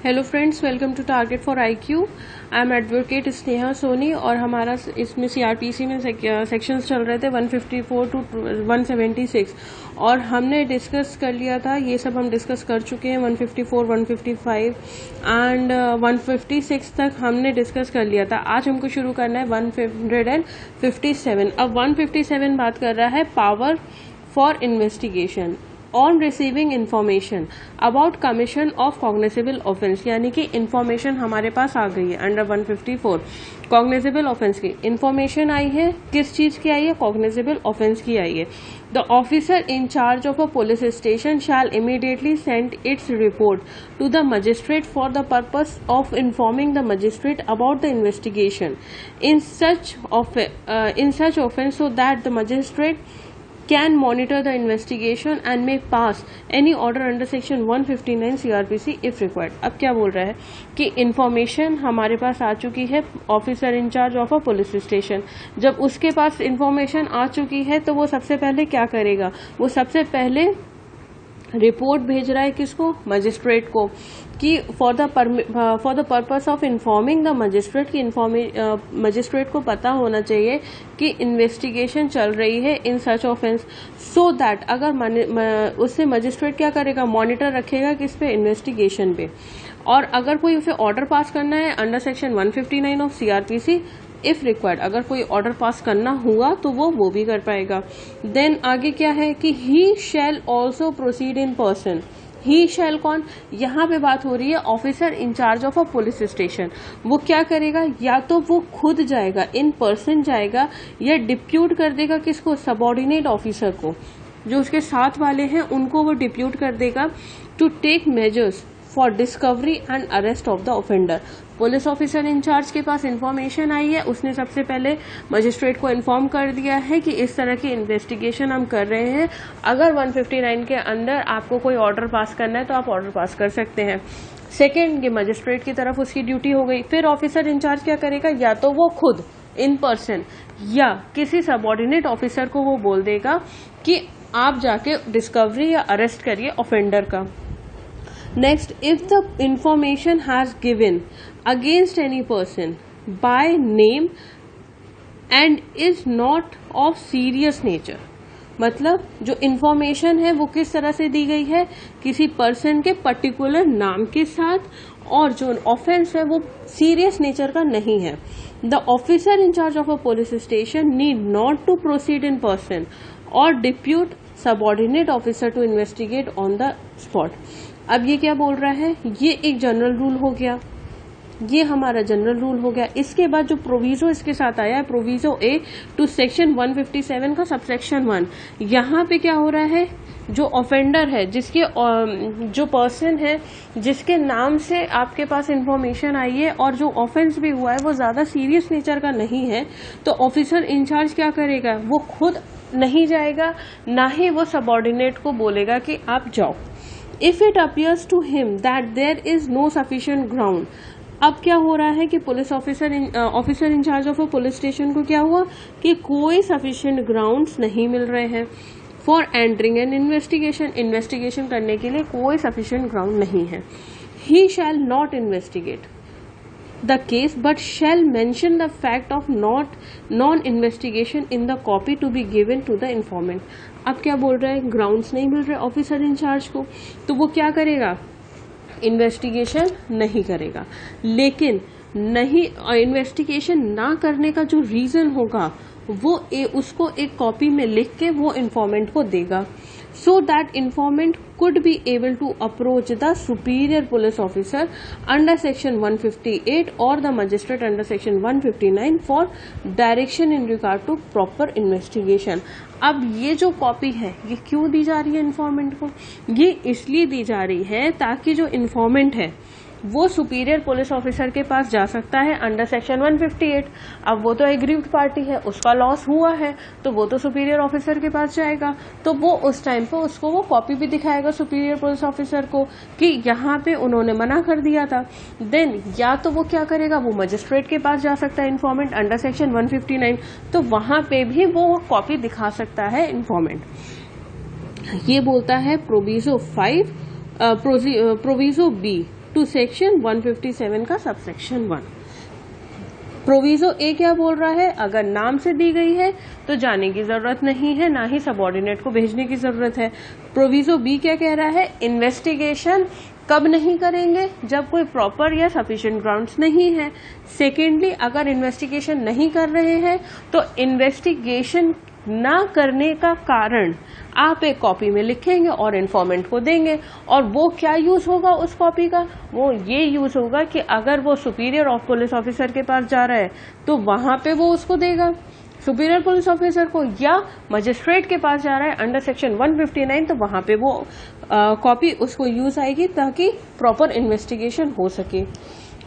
Hello friends, welcome to Target for IQ. I am advocate Sneha Soni और हमारा इसमें CrPC में सेक्शंस चल रहे थे 154 टू 176 और हमने डिस्कस कर लिया था। ये सब हम डिस्कस कर चुके हैं। 154, 155 एंड 156 तक हमने डिस्कस कर लिया था। आज हमको शुरू करना है 157। अब 157 बात कर रहा है power for investigation on receiving information about commission of cognizable offence, यानी कि इंफॉर्मेशन हमारे पास आ गई है अंडर 154। कॉग्निजेबल ऑफेंस की इंफॉर्मेशन आई है, किस चीज की आई है? कॉग्निजेबल ऑफेंस की आई है। The officer in charge of a police station shall immediately send its report to the magistrate for the purpose of informing the magistrate about the investigation in such offence so that the magistrate can monitor the investigation and may pass any order under section 159 CRPC if required। अब क्या बोल रहा है कि information हमारे पास आ चुकी है officer in charge of a police station. जब उसके पास इंफॉर्मेशन आ चुकी है तो वो सबसे पहले क्या करेगा? वो सबसे पहले रिपोर्ट भेज रहा है किसको? मजिस्ट्रेट को, कि for the purpose of informing the magistrate की मजिस्ट्रेट को पता होना चाहिए कि इन्वेस्टिगेशन चल रही है इन सच ऑफेंस, सो दैट अगर उससे मजिस्ट्रेट क्या करेगा? मॉनिटर रखेगा किस पे? इन्वेस्टिगेशन पे। और अगर कोई उसे ऑर्डर पास करना है under section 159 of CrPC if required, अगर कोई ऑर्डर पास करना हुआ तो वो भी कर पाएगा। देन आगे क्या है कि he shall also proceed in person. He shall कौन? यहाँ पे बात हो रही है officer in charge of a police station. वो क्या करेगा? या तो वो खुद जाएगा, इन पर्सन जाएगा, या डिप्यूट कर देगा किसको? सबऑर्डिनेट ऑफिसर को, जो उसके साथ वाले हैं उनको वो डिप्यूट कर देगा to take measures for discovery and arrest of the offender. Police officer in charge के पास इंफॉर्मेशन आई है, उसने सबसे पहले मजिस्ट्रेट को इन्फॉर्म कर दिया है कि इस तरह की इन्वेस्टिगेशन हम कर रहे हैं। अगर 159 के अंदर आपको कोई ऑर्डर पास करना है तो आप ऑर्डर पास कर सकते हैं। सेकेंड, ये मजिस्ट्रेट की तरफ उसकी ड्यूटी हो गई। फिर ऑफिसर इंचार्ज क्या करेगा? या तो वो खुद इन पर्सन या किसी सबऑर्डिनेट ऑफिसर को वो बोल देगा कि आप जाके डिस्कवरी या अरेस्ट करिए ऑफेंडर का। Next, if the information has given against any person by name and is not of serious nature, मतलब जो इंफॉर्मेशन है वो किस तरह से दी गई है? किसी पर्सन के पर्टिकुलर नाम के साथ, और जो ऑफेंस है वो सीरियस नेचर का नहीं है। The officer in charge of a police station need not to proceed in person और depute subordinate officer to investigate on the spot. अब ये क्या बोल रहा है? ये एक जनरल रूल हो गया, ये हमारा जनरल रूल हो गया। इसके बाद जो प्रोविजो इसके साथ आया है, प्रोविजो ए टू सेक्शन 157 का सबसेक्शन 1, यहाँ पे क्या हो रहा है? जो ऑफेंडर है, जिसके जो पर्सन है जिसके नाम से आपके पास इंफॉर्मेशन आई है और जो ऑफेंस भी हुआ है वो ज्यादा सीरियस नेचर का नहीं है, तो ऑफिसर इंचार्ज क्या करेगा? वो खुद नहीं जाएगा, ना ही वो सबऑर्डिनेट को बोलेगा कि आप जाओ। If it appears to him that there is no sufficient ground, अब क्या हो रहा है कि police officer in charge of a police station को क्या हुआ कि कोई सफिशिएंट ग्राउंड्स नहीं मिल रहे हैं फॉर एंटरिंग एन इन्वेस्टिगेशन करने के लिए कोई सफिशिएंट ग्राउंड नहीं है। He shall not investigate the case but shall mention the fact of non-investigation in the copy to be given to the informant। अब क्या बोल रहा है? ग्राउंड्स नहीं मिल रहे ऑफिसर इंचार्ज को, तो वो क्या करेगा? इन्वेस्टिगेशन नहीं करेगा। लेकिन नहीं, इन्वेस्टिगेशन ना करने का जो रीजन होगा वो उसको एक कॉपी में लिख के वो इन्फॉर्मेंट को देगा, so that informant could be able to approach the superior police officer under section 158 or the magistrate under section 159 for direction in regard to proper investigation। अब ये जो कॉपी है ये क्यों दी जा रही है इन्फॉर्मेंट को? ये इसलिए दी जा रही है ताकि जो इन्फॉर्मेंट है वो सुपीरियर पुलिस ऑफिसर के पास जा सकता है अंडर सेक्शन 158। अब वो तो एग्रीव्ड पार्टी है, उसका लॉस हुआ है, तो वो तो सुपीरियर ऑफिसर के पास जाएगा, तो वो उस टाइम पे उसको वो कॉपी भी दिखाएगा सुपीरियर पुलिस ऑफिसर को कि यहाँ पे उन्होंने मना कर दिया था। देन या तो वो क्या करेगा? वो मजिस्ट्रेट के पास जा सकता है इन्फॉर्मेंट अंडर सेक्शन 159, तो वहां पे भी वो कॉपी दिखा सकता है इन्फॉर्मेंट। ये बोलता है proviso 5, proviso B to section 157 का सबसेक्शन 1। प्रोविजो ए क्या बोल रहा है, अगर नाम से दी गई है तो जाने की जरूरत नहीं है, ना ही सबऑर्डिनेट को भेजने की जरूरत है। प्रोविजो बी क्या कह रहा है, इन्वेस्टिगेशन कब नहीं करेंगे, जब कोई प्रॉपर या सफिशिएंट ग्राउंड्स नहीं है। सेकेंडली, अगर इन्वेस्टिगेशन नहीं कर रहे हैं तो इन्वेस्टिगेशन ना करने का कारण आप एक कॉपी में लिखेंगे और इन्फॉर्मेंट को देंगे। और वो क्या यूज होगा उस कॉपी का, वो ये यूज होगा कि अगर वो सुपीरियर ऑफ पुलिस ऑफिसर के पास जा रहा है तो वहां पे वो उसको देगा सुपीरियर पुलिस ऑफिसर को, या मजिस्ट्रेट के पास जा रहा है अंडर सेक्शन 159 तो वहां पे वो कॉपी उसको यूज आएगी ताकि प्रॉपर इन्वेस्टिगेशन हो सके।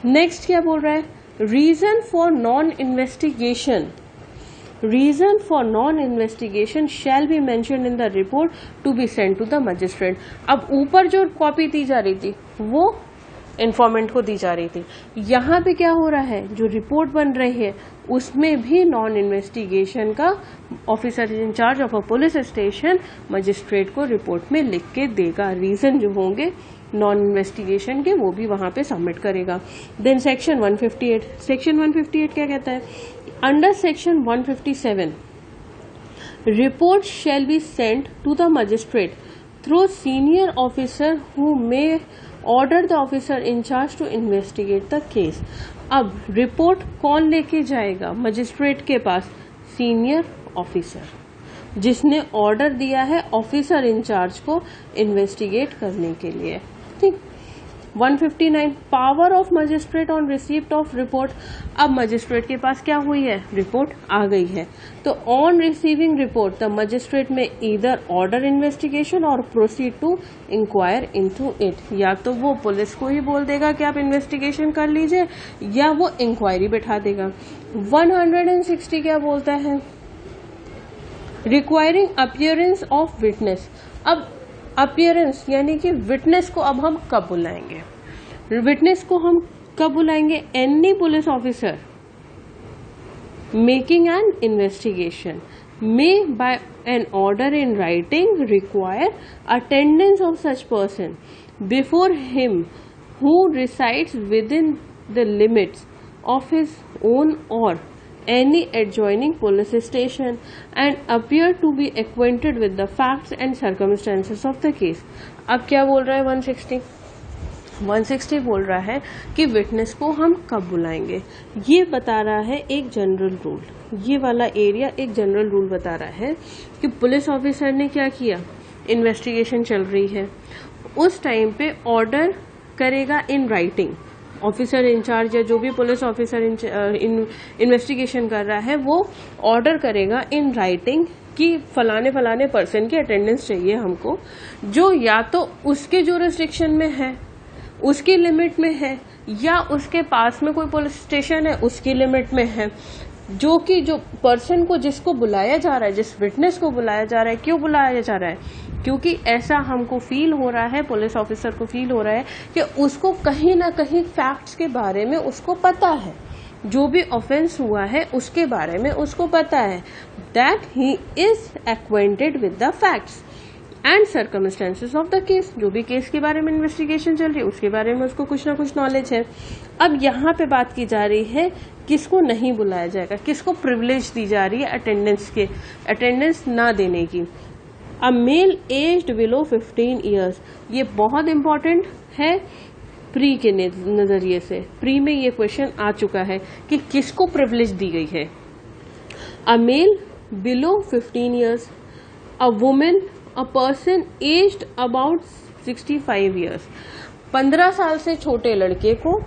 नेक्स्ट क्या बोल रहा है, reason for non investigation, reason for non investigation shall be mentioned in the report to be send to the magistrate. अब ऊपर जो कॉपी दी जा रही थी वो इन्फॉर्मेंट को दी जा रही थी, यहाँ पे क्या हो रहा है, जो रिपोर्ट बन रही है उसमें भी नॉन इन्वेस्टिगेशन का officer in charge of a police station magistrate को रिपोर्ट में लिख के देगा। रीजन जो होंगे नॉन इन्वेस्टिगेशन के वो भी वहां पे सबमिट करेगा। देन सेक्शन 158, सेक्शन 158 क्या कहता है, under section 157 report shall be sent to the magistrate through senior officer who may order the officer in charge to investigate the case. अब रिपोर्ट कौन लेके जाएगा मजिस्ट्रेट के पास, सीनियर ऑफिसर जिसने ऑर्डर दिया है ऑफिसर इंचार्ज को इन्वेस्टिगेट करने के लिए। ठीक। 159 power of magistrate on receipt of report. अब मजिस्ट्रेट के पास क्या हुई है, रिपोर्ट आ गई है, तो on receiving report the magistrate may either order investigation or proceed to inquire into it. या तो वो पुलिस को ही बोल देगा कि आप इन्वेस्टिगेशन कर लीजिए या वो इंक्वायरी बैठा देगा। 160 क्या बोलता है, रिक्वायरिंग अपीयरेंस ऑफ विटनेस। अब अपीयरेंस यानी कि विटनेस को अब हम कब बुलाएंगे, विटनेस को हम कब बुलाएंगे, any police officer making an investigation may by an order in writing require attendance of such person before him who resides within the limits of his own or any adjoining police station and appear to be acquainted with the facts and circumstances of the case। अब क्या बोल रहा है 160 बोल रहा है कि witness को हम कब बुलाएंगे, ये बता रहा है एक जनरल रूल, ये वाला एरिया एक जनरल रूल बता रहा है कि पुलिस ऑफिसर ने क्या किया, इन्वेस्टिगेशन चल रही है उस टाइम पे ऑर्डर करेगा इन राइटिंग, ऑफिसर इंचार्ज या जो भी पुलिस ऑफिसर इन्वेस्टिगेशन कर रहा है वो ऑर्डर करेगा इन राइटिंग कि फलाने फलाने पर्सन की अटेंडेंस चाहिए हमको, जो या तो उसके जुरिस्डिक्शन में है, उसकी लिमिट में है, या उसके पास में कोई पुलिस स्टेशन है उसकी लिमिट में है, जो कि जो पर्सन को जिसको बुलाया जा रहा है, जिस विटनेस को बुलाया जा रहा है, क्यों बुलाया जा रहा है, क्योंकि ऐसा हमको फील हो रहा है, पुलिस ऑफिसर को फील हो रहा है कि उसको कहीं ना कहीं फैक्ट्स के बारे में उसको पता है, जो भी ऑफेंस हुआ है उसके बारे में उसको पता है, that he is acquainted with the facts and circumstances of the case, जो भी केस के बारे में इन्वेस्टिगेशन चल रही है उसके बारे में उसको कुछ ना कुछ नॉलेज है। अब यहाँ पे बात की जा रही है किसको नहीं बुलाया जाएगा, किसको प्रिविलेज दी जा रही है अटेंडेंस ना देने की। अ मेल एज्ड बिलो 15 ईयर्स, ये बहुत इंपॉर्टेंट है प्री के नजरिए से, प्री में ये क्वेश्चन आ चुका है कि किसको प्रिविलेज दी गई है। A male below 15 years, a women, a person aged about 65 years, 15 साल से छोटे लड़के को,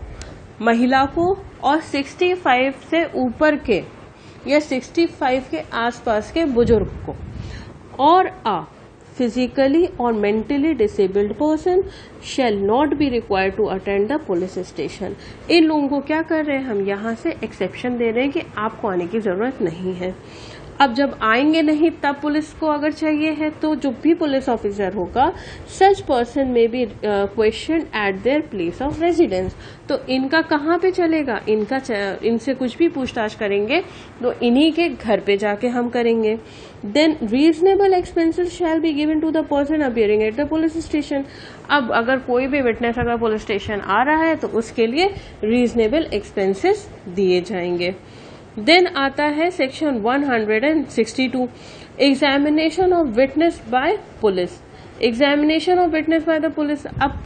महिला को, और 65 से ऊपर के या 65 के आसपास के बुजुर्ग को, और अ फिजिकली और mentally disabled person shall not be required to attend the police station. इन लोगों को क्या कर रहे हैं हम, यहाँ से एक्सेप्शन दे रहे हैं कि आपको आने की जरूरत नहीं है। अब जब आएंगे नहीं तब पुलिस को अगर चाहिए है तो जो भी पुलिस ऑफिसर होगा, such person may be question at their place of residence. तो इनका कहाँ पे चलेगा, इनसे कुछ भी पूछताछ करेंगे तो इन्हीं के घर पे जाके हम करेंगे। Then reasonable expenses shall be given to the person appearing at the police station. अब अगर कोई भी विटनेस अगर पुलिस स्टेशन आ रहा है तो उसके लिए रीजनेबल एक्सपेंसेस दिए जाएंगे। देन आता है section 162, examination of witness bye police. Examination of witness by the police. अब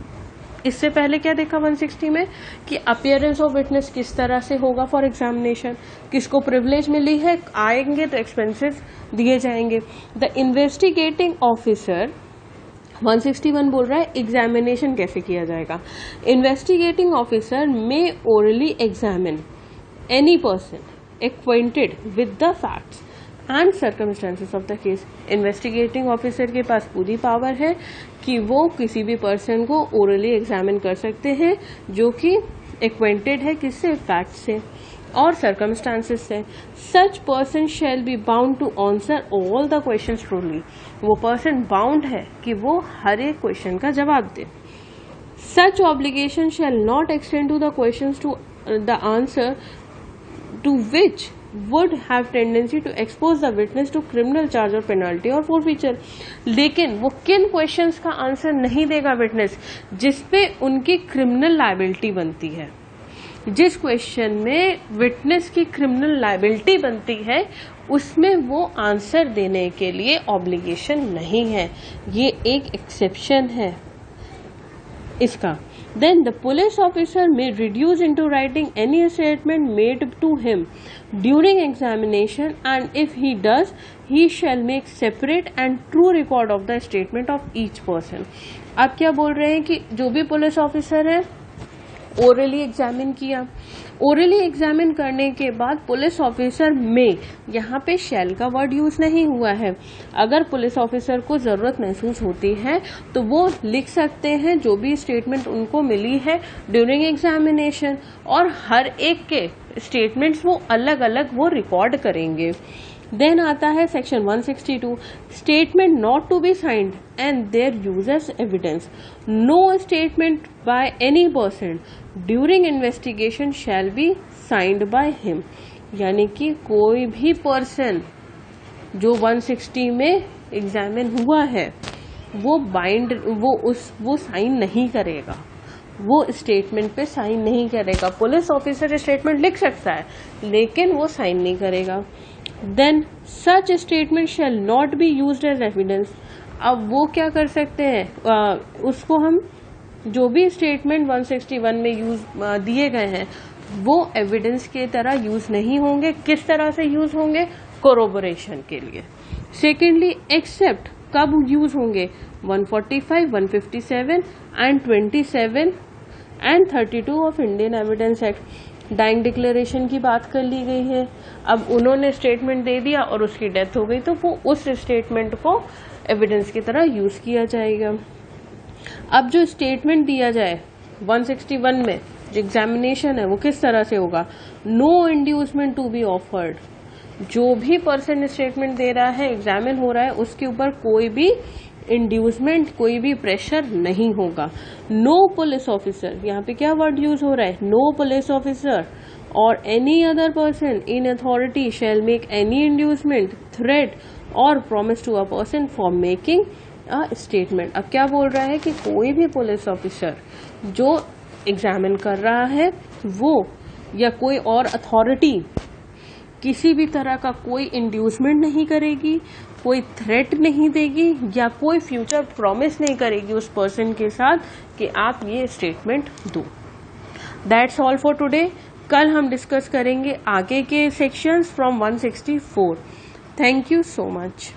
इससे पहले क्या देखा 160 में कि अपियरेंस ऑफ विटनेस किस तरह से होगा फॉर एग्जामिनेशन, किसको प्रिविलेज मिली है, आएंगे तो एक्सपेंसेस दिए जाएंगे। द इन्वेस्टिगेटिंग ऑफिसर 161 बोल रहा है एग्जामिनेशन कैसे किया जाएगा। इन्वेस्टिगेटिंग ऑफिसर में orally examine any person acquainted with the facts and circumstances of the case। Investigating officer के पास पूरी पावर है कि वो किसी भी पर्सन को ओरली एग्जामिन कर सकते हैं जो कि एक्वेंटेड है किससे, फैक्ट से और सर्कमस्टांसेस से। Such person shall be bound to answer all the questions truly. वो पर्सन बाउंड है कि वो हर एक क्वेश्चन का जवाब दे। Such obligation shall not extend to the questions to the answer to which would have tendency to expose the witness to criminal charge or penalty or forfeiture। लेकिन वो किन क्वेश्चंस का आंसर नहीं देगा विटनेस जिसपे उनकी क्रिमिनल लायबिलिटी बनती है। जिस क्वेश्चन में विटनेस की क्रिमिनल लायबिलिटी बनती है उसमें वो आंसर देने के लिए ऑब्लिगेशन नहीं है, ये एक एक्सेप्शन है इसका। Then the police officer may reduce into writing any statement made to him during examination, and if he does, he shall make separate and true record of the statement of each person। अब क्या बोल रहे हैं कि जो भी police officer है orally examine किया, ओरली एग्जामिन करने के बाद पुलिस ऑफिसर में, यहाँ पे शैल का वर्ड यूज नहीं हुआ है। अगर पुलिस ऑफिसर को जरूरत महसूस होती है तो वो लिख सकते हैं जो भी स्टेटमेंट उनको मिली है ड्यूरिंग एग्जामिनेशन, और हर एक के स्टेटमेंट्स वो अलग अलग वो रिकॉर्ड करेंगे। देन आता है section 162, statement not to be signed and their use as evidence. No statement by any person during investigation shall be signed by him. यानी कि कोई भी पर्सन जो 160 में एग्जामिन हुआ है वो साइन नहीं करेगा, वो स्टेटमेंट पे साइन नहीं करेगा। पुलिस ऑफिसर स्टेटमेंट लिख सकता है लेकिन वो साइन नहीं करेगा। Then such statement shall not be used as evidence. अब वो क्या कर सकते हैं, उसको हम जो भी स्टेटमेंट 161 में दिए गए हैं वो एविडेंस की तरह यूज नहीं होंगे। किस तरह से यूज होंगे, कोरोबोरेशन के लिए। सेकेंडली एक्सेप्ट कब यूज होंगे, 145, 157 and 27 and 32 of Indian evidence act. Dying declaration की बात कर ली गई है। अब उन्होंने स्टेटमेंट दे दिया और उसकी डेथ हो गई तो वो उस स्टेटमेंट को एविडेंस की तरह यूज किया जाएगा। अब जो स्टेटमेंट दिया जाए 161 में जो एग्जामिनेशन है वो किस तरह से होगा, no inducement to be offered. जो भी पर्सन स्टेटमेंट दे रहा है, एग्जामिन हो रहा है, उसके ऊपर कोई भी इंड्यूसमेंट, कोई भी प्रेशर नहीं होगा। नो पुलिस ऑफिसर, यहाँ पे क्या वर्ड यूज हो रहा है, नो पुलिस ऑफिसर और any other person in authority shall make any inducement, threat और promise to a person for making a statement. अब क्या बोल रहा है कि कोई भी पुलिस ऑफिसर जो एग्जामिन कर रहा है वो या कोई और अथॉरिटी किसी भी तरह का कोई इंड्यूसमेंट नहीं करेगी, कोई थ्रेट नहीं देगी या कोई फ्यूचर प्रॉमिस नहीं करेगी उस पर्सन के साथ कि आप ये स्टेटमेंट दो। That's all for today. कल हम डिस्कस करेंगे आगे के sections from 164। Thank you so much.